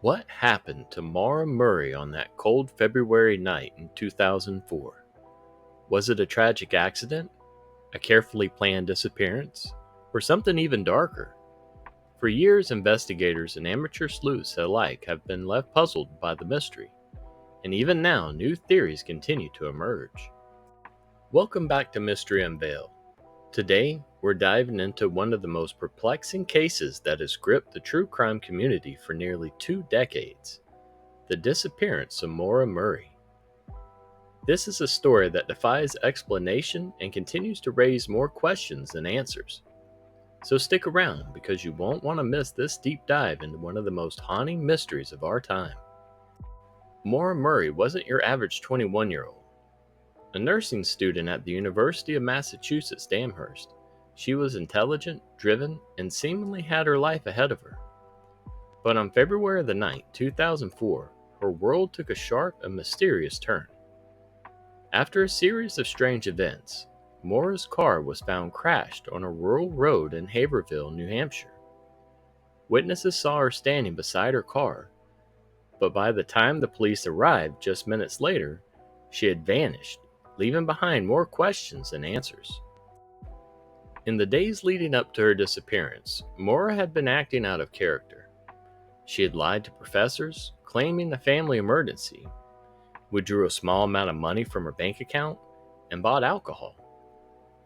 What happened to Maura Murray on that cold February night in 2004? Was it a tragic accident, a carefully planned disappearance, or something even darker? For years, investigators and amateur sleuths alike have been left puzzled by the mystery, and even now, new theories continue to emerge. Welcome back to Mystery Unveiled. Today, we're diving into one of the most perplexing cases that has gripped the true crime community for nearly 2 decades: the disappearance of Maura Murray. This is a story that defies explanation and continues to raise more questions than answers. So stick around because you won't want to miss this deep dive into one of the most haunting mysteries of our time. Maura Murray wasn't your average 21-year-old. A nursing student at the University of Massachusetts Amherst, she was intelligent, driven, and seemingly had her life ahead of her. But on February the 9th, 2004, her world took a sharp and mysterious turn. After a series of strange events, Maura's car was found crashed on a rural road in Haverhill, New Hampshire. Witnesses saw her standing beside her car, but by the time the police arrived just minutes later, she had vanished, leaving behind more questions than answers. In the days leading up to her disappearance, Maura had been acting out of character. She had lied to professors, claiming a family emergency, withdrew a small amount of money from her bank account, and bought alcohol.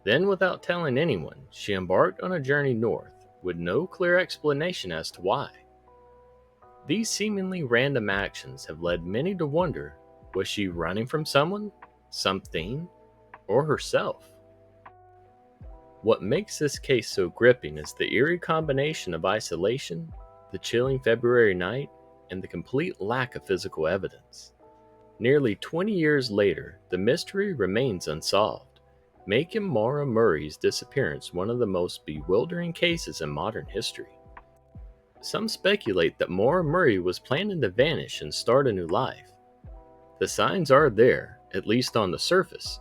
Then, without telling anyone, she embarked on a journey north with no clear explanation as to why. These seemingly random actions have led many to wonder, was she running from someone, something, or herself? What makes this case so gripping is the eerie combination of isolation, the chilling February night, and the complete lack of physical evidence. Nearly 20 years later, the mystery remains unsolved, making Maura Murray's disappearance one of the most bewildering cases in modern history. Some speculate that Maura Murray was planning to vanish and start a new life. The signs are there, at least on the surface.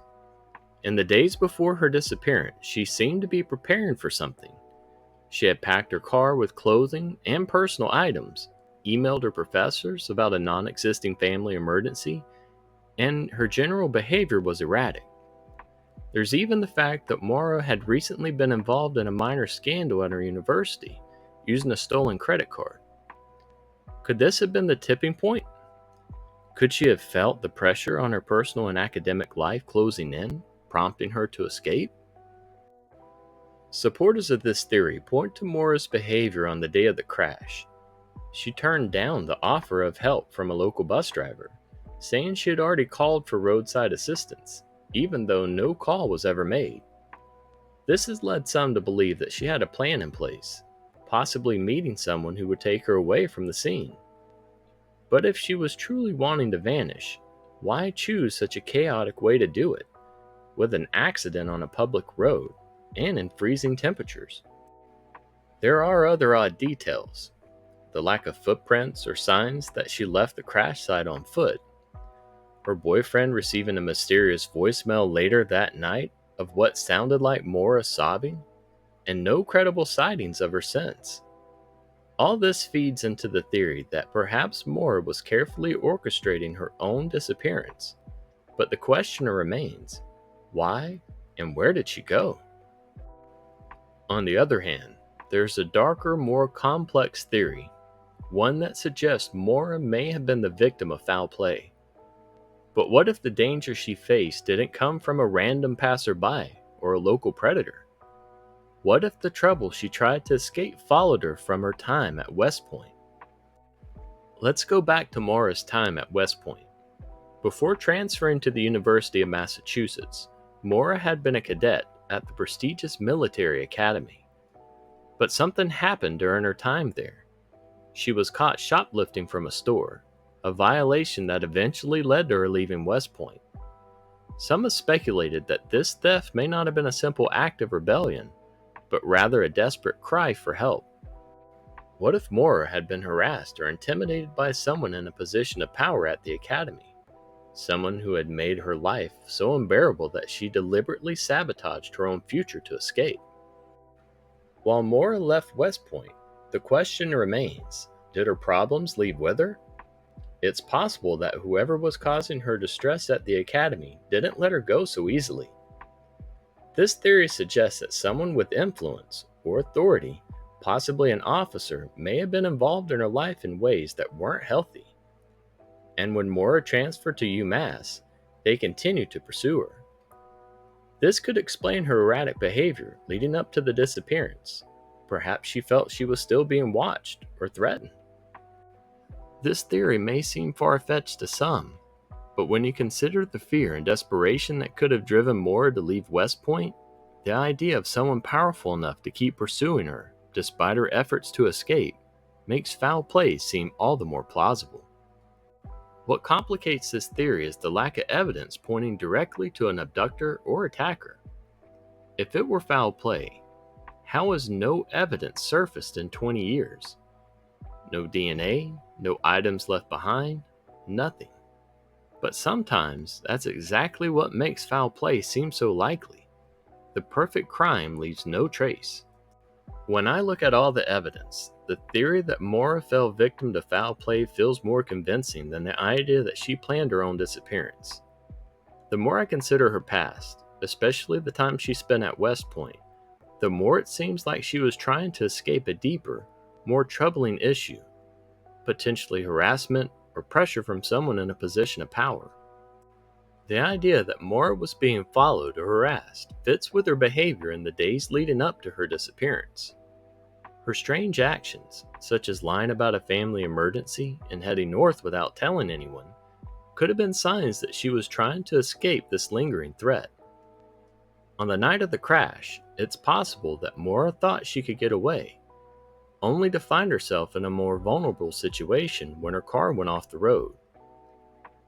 In the days before her disappearance, she seemed to be preparing for something. She had packed her car with clothing and personal items, emailed her professors about a non-existing family emergency, and her general behavior was erratic. There's even the fact that Maura had recently been involved in a minor scandal at her university, using a stolen credit card. Could this have been the tipping point? Could she have felt the pressure on her personal and academic life closing in, prompting her to escape? Supporters of this theory point to Maura's behavior on the day of the crash. She turned down the offer of help from a local bus driver, saying she had already called for roadside assistance, even though no call was ever made. This has led some to believe that she had a plan in place, possibly meeting someone who would take her away from the scene. But if she was truly wanting to vanish, why choose such a chaotic way to do it, with an accident on a public road and in freezing temperatures? There are other odd details. The lack of footprints or signs that she left the crash site on foot, her boyfriend receiving a mysterious voicemail later that night of what sounded like Maura sobbing, and no credible sightings of her since. All this feeds into the theory that perhaps Maura was carefully orchestrating her own disappearance. But the question remains, why and where did she go? On the other hand, there's a darker, more complex theory, one that suggests Maura may have been the victim of foul play. But what if the danger she faced didn't come from a random passerby or a local predator? What if the trouble she tried to escape followed her from her time at West Point? Let's go back to Maura's time at West Point. Before transferring to the University of Massachusetts, Maura had been a cadet at the prestigious military academy. But something happened during her time there. She was caught shoplifting from a store, a violation that eventually led to her leaving West Point. Some have speculated that this theft may not have been a simple act of rebellion, but rather a desperate cry for help. What if Maura had been harassed or intimidated by someone in a position of power at the academy? Someone who had made her life so unbearable that she deliberately sabotaged her own future to escape. While Maura left West Point, the question remains, Did her problems leave with her? It's possible that whoever was causing her distress at the academy didn't let her go so easily. This theory suggests that someone with influence or authority, possibly an officer, may have been involved in her life in ways that weren't healthy. And when Maura transferred to UMass, they continued to pursue her. This could explain her erratic behavior leading up to the disappearance. Perhaps she felt she was still being watched or threatened. This theory may seem far-fetched to some, but when you consider the fear and desperation that could have driven Maura to leave West Point, the idea of someone powerful enough to keep pursuing her, despite her efforts to escape, makes foul play seem all the more plausible. What complicates this theory is the lack of evidence pointing directly to an abductor or attacker. If it were foul play, how has no evidence surfaced in 20 years? No DNA, no items left behind, nothing. But sometimes that's exactly what makes foul play seem so likely. The perfect crime leaves no trace. When I look at all the evidence, the theory that Maura fell victim to foul play feels more convincing than the idea that she planned her own disappearance. The more I consider her past, especially the time she spent at West Point, the more it seems like she was trying to escape a deeper, more troubling issue, potentially harassment or pressure from someone in a position of power. The idea that Maura was being followed or harassed fits with her behavior in the days leading up to her disappearance. Her strange actions, such as lying about a family emergency and heading north without telling anyone, could have been signs that she was trying to escape this lingering threat. On the night of the crash, it's possible that Maura thought she could get away, only to find herself in a more vulnerable situation when her car went off the road.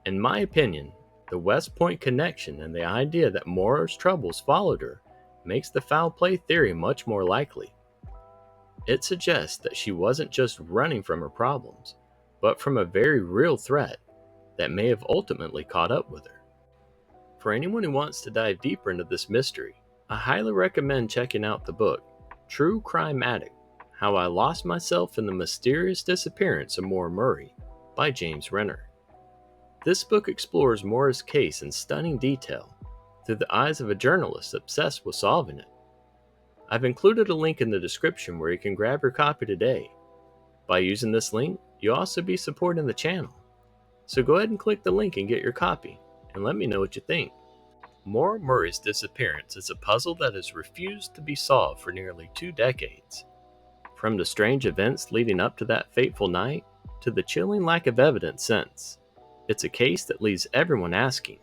In my opinion, the West Point connection and the idea that Maura's troubles followed her makes the foul play theory much more likely. It suggests that she wasn't just running from her problems, but from a very real threat that may have ultimately caught up with her. For anyone who wants to dive deeper into this mystery, I highly recommend checking out the book, True Crime Addict: How I Lost Myself in the Mysterious Disappearance of Maura Murray by James Renner. This book explores Maura's case in stunning detail through the eyes of a journalist obsessed with solving it. I've included a link in the description where you can grab your copy today. By using this link, you'll also be supporting the channel. So go ahead and click the link and get your copy, and let me know what you think. Maura Murray's disappearance is a puzzle that has refused to be solved for nearly 2 decades. From the strange events leading up to that fateful night, to the chilling lack of evidence since, it's a case that leaves everyone asking,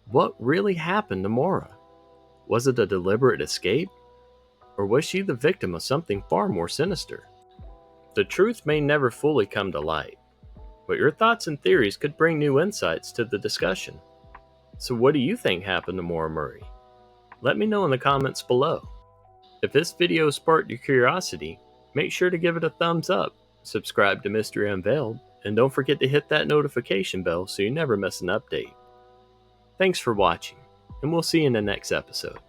what really happened to Maura? Was it a deliberate escape? Or was she the victim of something far more sinister? The truth may never fully come to light, but your thoughts and theories could bring new insights to the discussion. So what do you think happened to Maura Murray? Let me know in the comments below. If this video sparked your curiosity, make sure to give it a thumbs up, subscribe to Mystery Unveiled, and don't forget to hit that notification bell so you never miss an update. Thanks for watching, and we'll see you in the next episode.